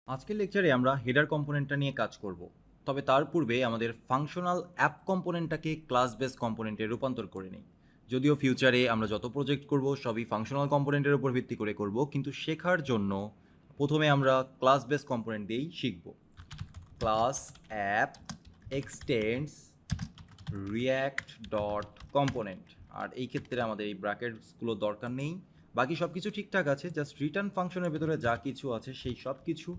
আজকের লেকচারে আমরা হেডার কম্পোনেন্টটা নিয়ে কাজ করব। তবে তার পূর্বে আমাদের ফাংশনাল অ্যাপ কম্পোনেন্টটাকে ক্লাস বেস কম্পোনেন্টে রূপান্তর করে নিই। যদিও ফিউচারে আমরা যত প্রজেক্ট করব সবই ফাংশনাল কম্পোনেন্টের উপর ভিত্তি করে করব, কিন্তু শেখার জন্য প্রথমে আমরা ক্লাস বেস কম্পোনেন্ট দিয়েই শিখব। Class app extends React dot component. আর এই ক্ষেত্রে আমাদের এই ব্র্যাকেটসগুলো দরকার নেই, বাকি সব কিছু ঠিকঠাক আছে। জাস্ট রিটার্ন ফাংশনের ভেতরে যা কিছু আছে সেই সব কিছু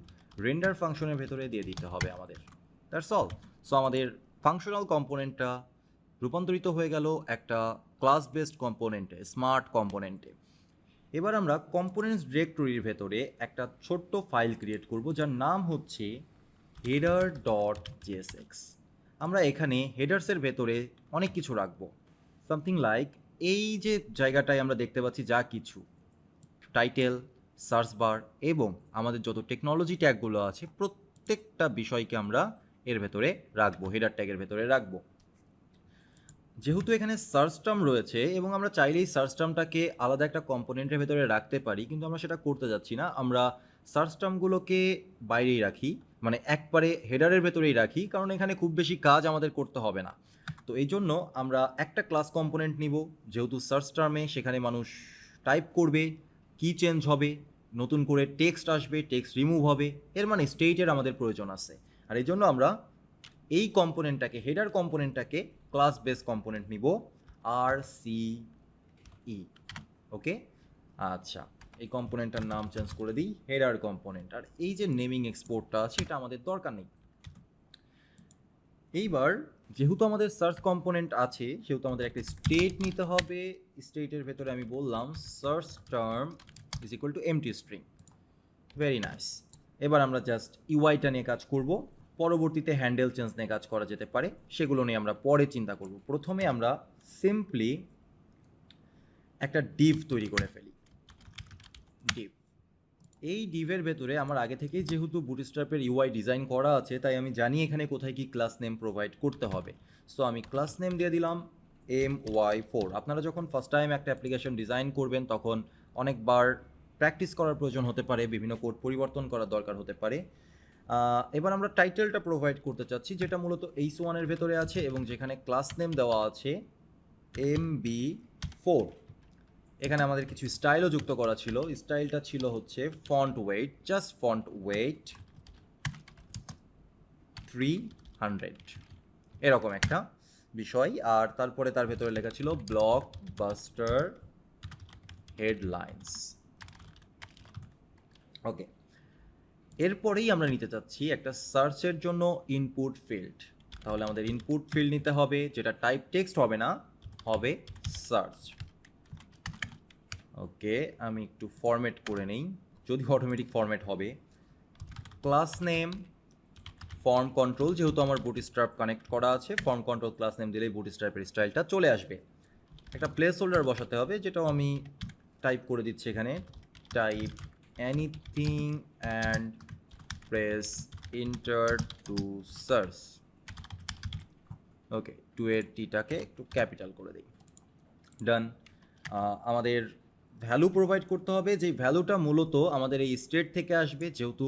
রেন্ডার ফাংশনের ভেতরে দিয়ে দিতে হবে আমাদের। That's all. সো আমাদের ফাংশনাল কম্পোনেন্টটা রূপান্তরিত হয়ে গেল একটা ক্লাস বেসড কম্পোনেন্টে, স্মার্ট কম্পোনেন্টে। এবার আমরা কম্পোনেন্টস ডিরেক্টরির ভেতরে একটা ছোট্ট ফাইল ক্রিয়েট করব যার নাম হচ্ছে হেডার ডট জেএসএক্স। আমরা এখানে হেডার্সের ভেতরে অনেক কিছু রাখবো, সামথিং লাইক এই যে জায়গাটায় আমরা দেখতে পাচ্ছি যা কিছু টাইটেল, সার্চ বার এবং আমাদের যত টেকনোলজি ট্যাগগুলো আছে প্রত্যেকটা বিষয়কে আমরা এর ভেতরে রাখবো, হেডার ট্যাগের ভেতরে রাখবো। যেহেতু এখানে সার্চ টার্ম রয়েছে এবং আমরা চাইলেই সার্চ টার্মটাকে আলাদা একটা কম্পোনেন্টের ভেতরে রাখতে পারি, কিন্তু আমরা সেটা করতে যাচ্ছি না। আমরা সার্চ টার্মগুলোকে বাইরেই রাখি, মানে একবারে হেডারের ভেতরেই রাখি, কারণ এখানে খুব বেশি কাজ আমাদের করতে হবে না। তো এই জন্য আমরা একটা ক্লাস কম্পোনেন্ট নিব, যেহেতু সার্চ টার্মে সেখানে মানুষ টাইপ করবে, কি চেঞ্জ হবে, নতুন করে টেক্সট আসবে, টেক্সট রিমুভ হবে, এর মানে স্টেটের আমাদের প্রয়োজন আছে। আর এই জন্য আমরা এই কম্পোনেন্টটাকে, হেডার কম্পোনেন্টটাকে ক্লাস বেস কম্পোনেন্ট নিব, আর সি ই। ওকে, আচ্ছা, এই কম্পোনেন্টটার নাম চেঞ্জ করে দিই হেডার কম্পোনেন্ট। আর এই যে নেমিং এক্সপোর্টটা আছে এটা আমাদের দরকার নেই। এইবার যেহেতু আমাদের সার্চ কম্পোনেন্ট আছে সেহেতু আমাদের একটা স্টেট নিতে হবে। স্টেটের ভেতরে আমি বললাম search term is equal to MT string. Very nice. এবার আমরা জাস্ট ইউআইটা নিয়ে কাজ করব, পরবর্তীতে হ্যান্ডেল চেঞ্জ নিয়ে কাজ করা যেতে পারে, সেগুলো নিয়ে আমরা পরে চিন্তা করব। প্রথমে আমরা সিম্পলি একটা ডিভ তৈরি করে ফেলি। ডিভ, এই ডিভের ভেতরে আমার আগে থেকেই যেহেতু বুটস্ট্র্যাপের ইউআই ডিজাইন করা আছে, তাই আমি জানি এখানে কোথায় কি ক্লাস নেম প্রোভাইড করতে হবে। সো আমি ক্লাস নেম দিয়ে দিলাম MY4। আপনারা যখন ফার্স্ট টাইম একটা অ্যাপ্লিকেশন ডিজাইন করবেন তখন অনেকবার প্র্যাকটিস করার প্রয়োজন হতে পারে, বিভিন্ন কোড পরিবর্তন করার দরকার হতে পারে। এবার আমরা টাইটেলটা প্রোভাইড করতে চাচ্ছি, যেটা মূলত H1-এর ভেতরে আছে এবং যেখানে ক্লাস নেম দেওয়া আছে MB4। এখানে আমাদের কিছু স্টাইলও যুক্ত করা ছিল। স্টাইলটা ছিল হচ্ছে font wait, just font wait 300, এরকম একটা বিষয়। আর তারপরে তার ভেতরে লেখা ছিল ব্লকবাস্টার হেডলাইন্স। ওকে, এরপরেই আমরা নিতে চাচ্ছি একটা সার্চের জন্য ইনপুট ফিল্ড। তাহলে আমাদের ইনপুট ফিল্ড নিতে হবে, যেটা টাইপ টেক্সট হবে না, হবে সার্চ। ওকে, আমি একটু ফরম্যাট করে নেই, যদি অটোমেটিক ফরম্যাট হবে। ক্লাস নেম ফর্ম কন্ট্রোল, যেহেতু আমার বুটস্ট্র্যাপ কানেক্ট করা আছে, ফর্ম কন্ট্রোল ক্লাস নেম দিলেই বুটস্ট্র্যাপের স্টাইলটা চলে আসবে। একটা প্লেস হোল্ডার বসাতে হবে, যেটাও আমি টাইপ করে দিচ্ছি এখানে, type anything and press enter to search. Okay, 2 এর টিটাকে একটু ক্যাপিটাল করে দিই। ডান। আমাদের ভ্যালু প্রোভাইড করতে হবে, যে ভ্যালুটা মূলত আমাদের এই স্টেট থেকে আসবে, যেহেতু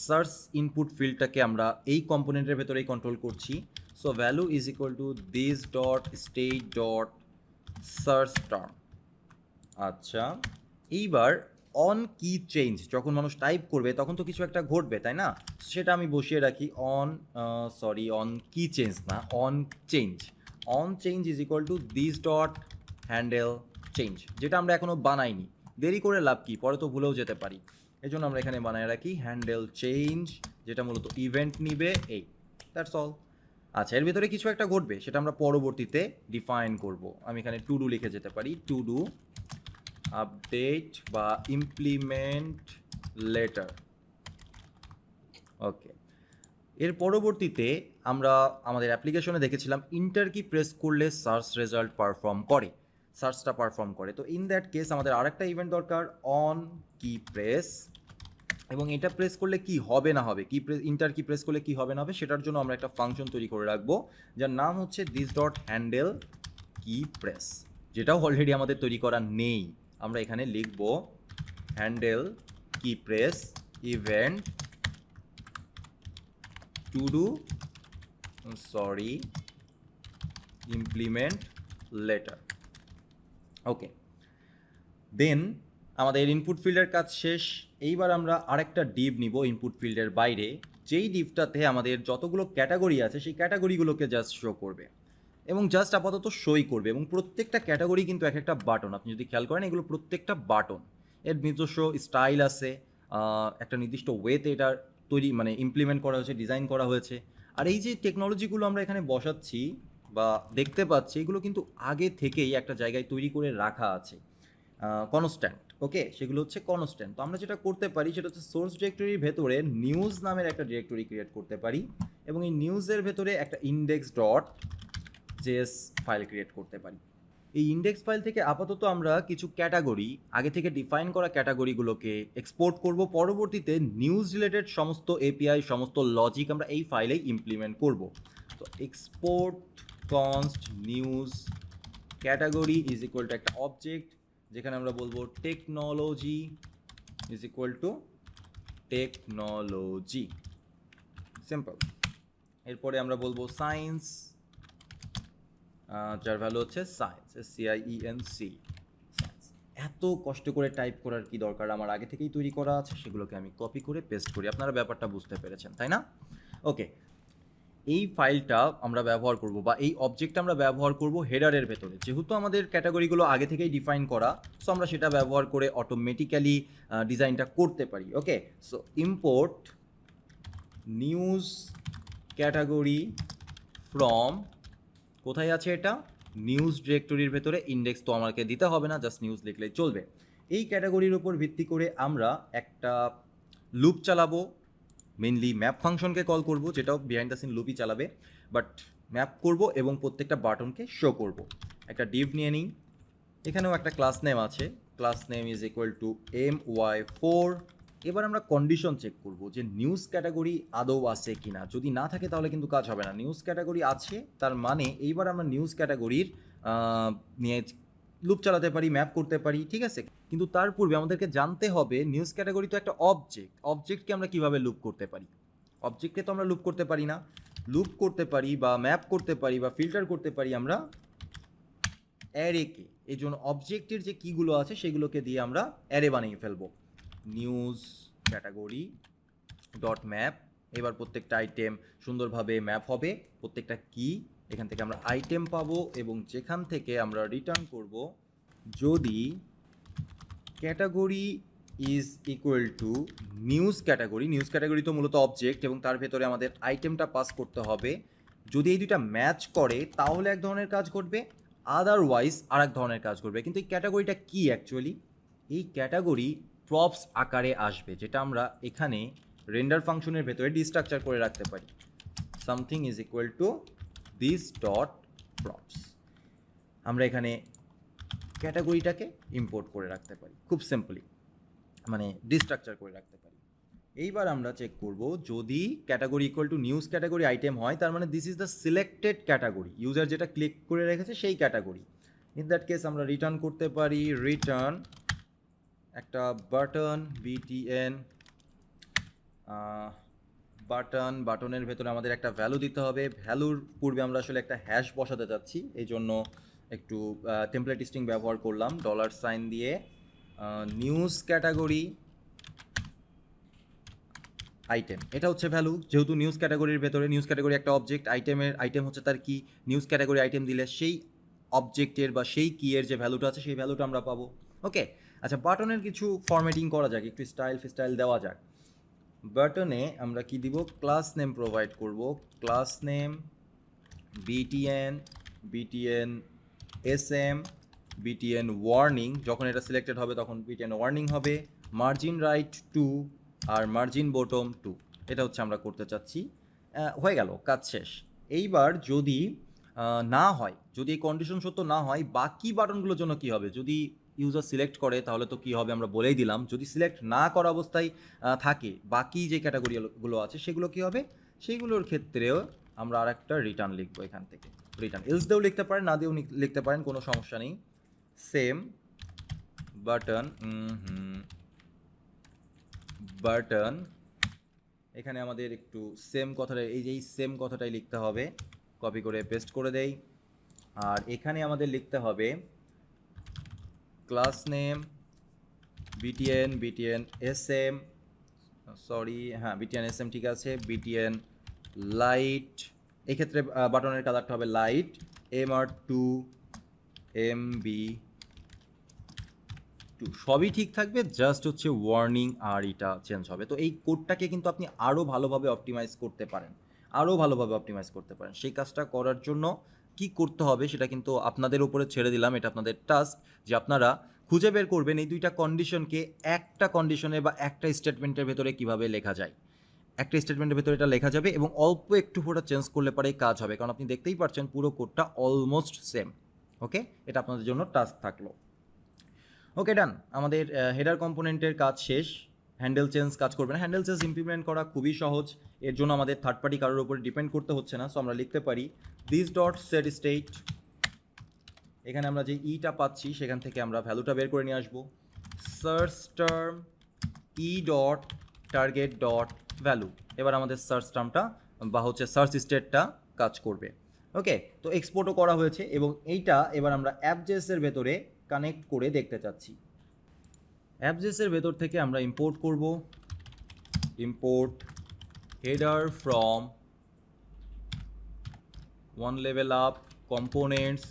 সার্চ ইনপুট ফিল্ডটাকে আমরা এই কম্পোনেন্টের ভেতরেই কন্ট্রোল করছি। So value is equal to this dot state dot search term. আচ্ছা, এইবার অন কি চেঞ্জ, যখন মানুষ টাইপ করবে তখন তো কিছু একটা ঘটবে, তাই না? সেটা আমি বসিয়ে রাখি অন কি চেঞ্জ না, on change. On change is equal to this dot handle change, যেটা আমরা এখনো বানাইনি। দেরি করে লাভ কি, পরে তো ভুলেও যেতে পারি। এই জন্য আমরা এখানে বানায় রাখি হ্যান্ডেল চেঞ্জ, যেটা মূলত ইভেন্ট নিবে। এই, দ্যাটস অল। আচ্ছা, এর ভিতরে কিছু একটা ঘটবে, সেটা আমরা পরবর্তীতে ডিফাইন করব। আমি এখানে টু ডু লিখে যেতে পারি, টু ডু আপডেট বা ইমপ্লিমেন্ট লেটার। ওকে, এর পরবর্তীতে আমরা আমাদের অ্যাপ্লিকেশনে দেখেছিলাম ইন্টার কি প্রেস করলে সার্চ রেজাল্ট পারফর্ম করে, সার্চটা পারফর্ম করে। তো ইন দ্যাট কেস আমাদের আরেকটা ইভেন্ট দরকার, অন কি প্রেস। এবং এটা প্রেস করলে কি হবে না হবে, কি প্রেস, ইন্টার কি প্রেস করলে কি হবে না হবে, সেটার জন্য আমরা একটা ফাংশন তৈরি করে রাখবো যার নাম হচ্ছে this dot handle key press, যেটাও অলরেডি আমাদের তৈরি করা নেই। আমরা এখানে লিখব handle key press event to do implement later. Okay, then আমাদের ইনপুট ফিল্ডের কাজ শেষ। এইবার আমরা আরেকটা ডিভ নিব ইনপুট ফিল্ডের বাইরে, যেই ডিভটাতে আমাদের যতগুলো ক্যাটাগরি আছে সেই ক্যাটাগরিগুলোকে জাস্ট শো করবে এবং জাস্ট আপাতত শোই করবে, এবং প্রত্যেকটা ক্যাটাগরি কিন্তু এক একটা বাটন। আপনি যদি খেয়াল করেন এগুলো প্রত্যেকটা বাটন, এর নিজস্ব স্টাইল আছে, একটা নির্দিষ্ট ওয়েতে এটা তৈরি মানে ইমপ্লিমেন্ট করা হয়েছে, ডিজাইন করা হয়েছে। আর এই যে টেকনোলজিগুলো আমরা এখানে বসাচ্ছি বা দেখতে পাচ্ছি, এগুলো কিন্তু আগে থেকেই একটা জায়গায় তৈরি করে রাখা আছে, কনস্ট্যান্ট। ওকে, সেগুলো হচ্ছে কনস্ট্যান্ট। তো আমরা যেটা করতে পারি সেটা হচ্ছে সোর্স ডিরেক্টরির ভেতরে নিউজ নামের একটা ডিরেক্টরি ক্রিয়েট করতে পারি, এবং এই নিউজের ভেতরে একটা index dot JS file create করতে পারি। এই ইন্ডেক্স ফাইল থেকে আপাতত আমরা কিছু ক্যাটাগরি, আগে থেকে ডিফাইন করা ক্যাটাগরিগুলোকে এক্সপোর্ট করব। পরবর্তীতে নিউজ রিলেটেড সমস্ত এপিআই, সমস্ত লজিক আমরা এই ফাইলেই ইমপ্লিমেন্ট করব। তো export const news category is equal to একটা অবজেক্ট, যেখানে আমরা বলবো technology is equal to technology, simple. এরপরে আমরা বলবো সায়েন্স, যার ভ্যালু হচ্ছে সায়েন্স, সিআইইএনসি, সায়েন্স। এত কষ্ট করে টাইপ করার কি দরকার, আমার আগে থেকেই তৈরি করা আছে, সেগুলোকে আমি কপি করে পেস্ট করি। আপনারা ব্যাপারটা বুঝতে পেরেছেন, তাই না? ওকে, এই ফাইলটা আমরা ব্যবহার করব বা এই অবজেক্টটা আমরা ব্যবহার করব হেডারের ভেতরে। যেহেতু আমাদের ক্যাটাগরিগুলো আগে থেকেই ডিফাইন করা, সো আমরা সেটা ব্যবহার করে অটোমেটিক্যালি ডিজাইনটা করতে পারি। Okay, so import news category from, কোথায় আছে এটা? নিউজ ডিরেক্টরির ভেতরে। ইন্ডেক্স তো আমাকে দিতে হবে না, জাস্ট নিউজ লিখলেই চলবে। এই ক্যাটাগরির উপর ভিত্তি করে আমরা একটা লুপ চালাবো, মেনলি ম্যাপ ফাংশনকে কল করব, যেটাও বিহাইন্ড দ্য সিন লুপই চালাবে, বাট ম্যাপ করব এবং প্রত্যেকটা বাটনকে শো করব। একটা ডিভ নিয়ে নিই, এখানেও একটা ক্লাস নেম আছে, class name is equal to my4। এবার আমরা কন্ডিশন চেক করব যে নিউজ ক্যাটাগরি আদৌ আছে কিনা। যদি না থাকে তাহলে কিন্তু কাজ হবে না। নিউজ ক্যাটাগরি আছে, তার মানে এইবার আমরা নিউজ ক্যাটাগরির নিয়ে লুপ চালাতে পারি, ম্যাপ করতে পারি, ঠিক আছে। কিন্তু তার পূর্বে আমাদেরকে জানতে হবে নিউজ ক্যাটাগরি তো একটা অবজেক্ট, অবজেক্টকে আমরা কিভাবে লুপ করতে পারি? অবজেক্টকে তো আমরা লুপ করতে পারি না। লুপ করতে পারি বা ম্যাপ করতে পারি বা ফিল্টার করতে পারি আমরা অ্যারেকে। এই জন্য অবজেক্টের যে কিগুলো আছে সেগুলোকে দিয়ে আমরা অ্যারে বানিয়ে ফেলবো। নিউজ ক্যাটাগরি ডট ম্যাপ, এবার প্রত্যেকটা আইটেম সুন্দরভাবে ম্যাপ হবে, প্রত্যেকটা কি এখান থেকে আমরা আইটেম পাবো, এবং যেখান থেকে আমরা রিটার্ন করব যদি category is equal to news category. News category তো মূলত অবজেক্ট, এবং তার ভেতরে আমাদের আইটেমটা পাস করতে হবে। যদি এই দুইটা ম্যাচ করে তাহলে এক ধরনের কাজ ঘটবে, আদারওয়াইজ আর এক ধরনের কাজ করবে। কিন্তু এই ক্যাটাগরিটা কি অ্যাকচুয়ালি? এই ক্যাটাগরি প্রপস আকারে আসবে, যেটা আমরা এখানে রেন্ডার ফাংশনের ভেতরে ডিস্ট্রাকচার করে রাখতে পারি। Something is equal to this dot props. আমরা এখানে ক্যাটাগরিটাকে ইম্পোর্ট করে রাখতে পারি খুব সিম্পলি, মানে ডিস্ট্রাকচার করে রাখতে পারি। এইবার আমরা চেক করব যদি category equal to news category item হয়, তার মানে this is the selected category, user যেটা ক্লিক করে রেখেছে সেই ক্যাটাগরি। ইন দ্যাট কেস আমরা রিটার্ন করতে পারি রিটার্ন একটা বাটন, বিটিএন বাটন। বাটনের ভেতরে আমাদের একটা ভ্যালু দিতে হবে। ভ্যালুর পূর্বে আমরা আসলে একটা হ্যাশ বসাতে যাচ্ছি, এই জন্য একটু টেমপ্লেট স্ট্রিং ব্যবহার করলাম ডলার সাইন দিয়ে। নিউজ ক্যাটাগরি আইটেম, এটা হচ্ছে ভ্যালু। যেহেতু নিউজ ক্যাটাগরির ভেতরে, নিউজ ক্যাটাগরি একটা অবজেক্ট, আইটেম হচ্ছে তার কি। নিউজ ক্যাটাগরি আইটেম দিলে সেই অবজেক্টের বা সেই কি এর যে ভ্যালুটা আছে সেই ভ্যালুটা আমরা পাবো। ওকে, আচ্ছা, বাটনের কিছু ফরম্যাটিং করা যাক, একটু স্টাইল দেওয়া যাক। বাটনে আমরা কি দিব? ক্লাস নেম প্রোভাইড করব। Class name BTN SM, BTN warning. যখন এটা সিলেক্টেড হবে তখন বিটিএন ওয়ার্নিং হবে। মার্জিন রাইট 2 আর মার্জিন বটম 2, এটা হচ্ছে আমরা করতে চাচ্ছি। হয়ে গেল, কাজ শেষ। এইবার যদি না হয়, যদি এই কন্ডিশন সত্য না হয়, বাকি বাটনগুলোর জন্য কি হবে? যদি ইউজার সিলেক্ট করে তাহলে তো কি হবে আমরা বলেই দিলাম। যদি সিলেক্ট না করা অবস্থায় থাকে, বাকি যে ক্যাটাগরিগুলো আছে সেগুলো কি হবে? সেইগুলোর ক্ষেত্রেও আমরা আর একটা রিটার্ন লিখবো এখান থেকে। রিটার্ন এলস দিয়েও লিখতে পারেন, না দিয়েও লিখতে পারেন, কোনো সমস্যা নেই। সেম বাটন, এখানে এখানে আমাদের একটু সেম কথাটা এই সেম কথাটাই লিখতে হবে, কপি করে পেস্ট করে দেই। আর এখানে আমাদের লিখতে হবে class name BTN SM, sorry হ্যাঁ বিটিএন এসএম ঠিক আছে, বিটিএন লাইট, এক্ষেত্রে বাটনের কালারটা হবে লাইট, MR2 MB2 সবই ঠিক থাকবে, জাস্ট হচ্ছে ওয়ার্নিং আর এটা চেঞ্জ হবে। তো এই কোডটাকে কিন্তু আপনি আরও ভালোভাবে অপটিমাইজ করতে পারেন, সেই কাজটা করার জন্য কি করতে হবে সেটা কিন্তু আপনাদের উপরে ছেড়ে দিলাম, এটা আপনাদের টাস্ক যে আপনারা খুঁজে বের করবেন এই দুইটা কন্ডিশনকে একটা কন্ডিশনে বা একটা স্টেটমেন্টের ভেতরে কিভাবে লেখা যায়। একটা স্টেটমেন্টের ভেতরে এটা লেখা যাবে এবং অল্প একটু ফোটা চেঞ্জ করলে পরেই কাজ হবে, কারণ আপনি দেখতেই পাচ্ছেন পুরো কোডটা অলমোস্ট সেম। ওকে, এটা আপনাদের জন্য টাস্ক থাকলো। ওকে ডান, আমাদের হেডার কম্পোনেন্টের কাজ শেষ। হ্যান্ডেল চেঞ্জ কাজ করবে না, হ্যান্ডেল চেঞ্জ ইমপ্লিমেন্ট করা খুবই সহজ, এর জন্য আমাদের থার্ড পার্টি কারোর উপরে ডিপেন্ড করতে হচ্ছে না। সো আমরা লিখতে পারি দিস ডট সেট স্টেট, এখানে আমরা যে ইটা পাচ্ছি সেখান থেকে আমরা ভ্যালুটা বের করে নিয়ে আসবো। Search term E dot target dot value, এবার আমাদের সার্চ টার্মটা বা হচ্ছে সার্চ স্টেটটা কাজ করবে। ওকে, তো এক্সপোর্টও করা হয়েছে এবং এইটা এবার আমরা অ্যাপজেসের ভেতরে কানেক্ট করে দেখতে চাচ্ছি। অ্যাপজেসের ভেতর থেকে আমরা ইম্পোর্ট করব, import header from one level up components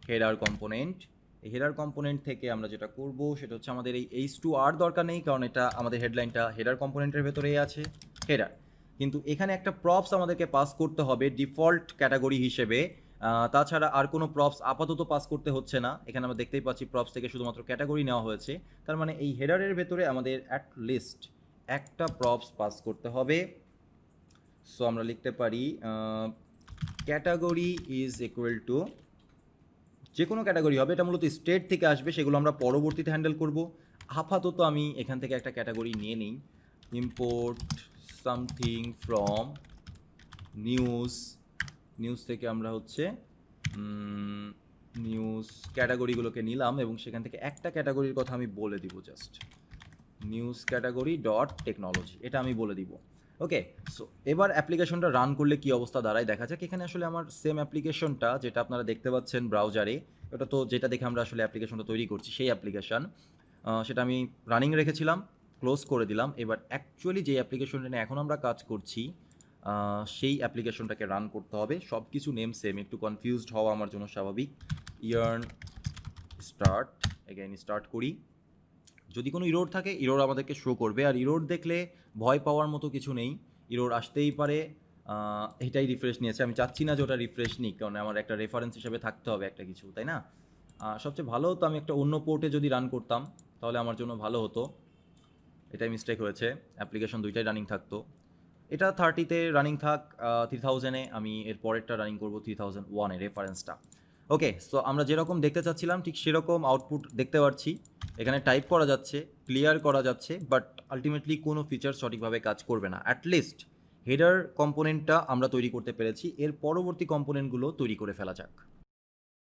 header component. এই হেডার কম্পোনেন্ট থেকে আমরা যেটা করব সেটা হচ্ছে আমাদের এই H2R দরকার নেই, কারণ এটা আমাদের হেডলাইনটা হেডার কম্পোনেন্টের ভেতরেই আছে হেডার, কিন্তু এখানে একটা প্রপস আমাদেরকে পাস করতে হবে ডিফল্ট ক্যাটাগরি হিসেবে। তাছাড়া আর কোনো প্রপস আপাতত পাস করতে হচ্ছে না, এখানে আমরা দেখতেই পাচ্ছি প্রপস থেকে শুধুমাত্র ক্যাটাগরি নেওয়া হয়েছে। তার মানে এই হেডারের ভেতরে আমাদের অ্যাট লিস্ট একটা প্রপস পাস করতে হবে। সো আমরা লিখতে পারি ক্যাটাগরি ইজ ইকুয়াল টু, যে কোনো ক্যাটাগরি হবে, এটা মূলত স্টেট থেকে আসবে, সেগুলো আমরা পরবর্তীতে হ্যান্ডেল করব। আপাতত আমি এখান থেকে একটা ক্যাটাগরি নিয়ে নিই, ইম্পোর্ট সামথিং ফ্রম নিউজ থেকে আমরা হচ্ছে নিউজ ক্যাটাগরিগুলোকে নিলাম এবং সেখান থেকে একটা ক্যাটাগরির কথা আমি বলে দিব, just news category dot technology, এটা আমি বলে দিব। ওকে, সো এবার অ্যাপ্লিকেশনটা রান করলে কি অবস্থা দাঁড়ায় দেখা যাক। এখানে আসলে আমার সেম অ্যাপ্লিকেশনটা যেটা আপনারা দেখতে পাচ্ছেন ব্রাউজারে, ওটা তো যেটা দেখে আমরা আসলে অ্যাপ্লিকেশনটা তৈরি করছি সেই অ্যাপ্লিকেশন, সেটা আমি রানিং রেখেছিলাম, ক্লোজ করে দিলাম। এবার অ্যাকচুয়ালি যে অ্যাপ্লিকেশনটা নিয়ে এখন আমরা কাজ করছি সেই অ্যাপ্লিকেশনটাকে রান করতে হবে। সব কিছু নেম সেম, একটু কনফিউজড হওয়া আমার জন্য স্বাভাবিক। ইয়ার্ন স্টার্ট, এগেইন স্টার্ট করি। যদি কোনো ইরোর থাকে ইরোর আমাদেরকে শো করবে, আর ইরোর দেখলে ভয় পাওয়ার মতো কিছু নেই, ইরোর আসতেই পারে। এটাই রিফ্রেশ নিয়েছে, আমি চাচ্ছি না যে ওটা রিফ্রেশ নিক, কারণ আমার একটা রেফারেন্স হিসেবে থাকতে হবে একটা কিছু, তাই না? সবচেয়ে ভালো হতো আমি একটা অন্য পোর্টে যদি রান করতাম, তাহলে আমার জন্য ভালো হতো। এটাই মিস্টেক হয়েছে, অ্যাপ্লিকেশন দুইটাই রানিং থাকতো। এটা 30-তে রানিং থাক, 3000-এ আমি এর পরেরটা রানিং করবো 3001-এ রেফারেন্সটা। ওকে, সো আমরা যেরকম দেখতে চাচ্ছিলাম ঠিক সেরকম আউটপুট দেখতে পাচ্ছি, এখানে টাইপ করা যাচ্ছে, ক্লিয়ার করা যাচ্ছে, বাট আলটিমেটলি কোনো ফিচার সঠিকভাবে কাজ করবে না। অ্যাটলিস্ট হেডার কম্পোনেন্টটা আমরা তৈরি করতে পেরেছি, এর পরবর্তী কম্পোনেন্টগুলো তৈরি করে ফেলা যাক।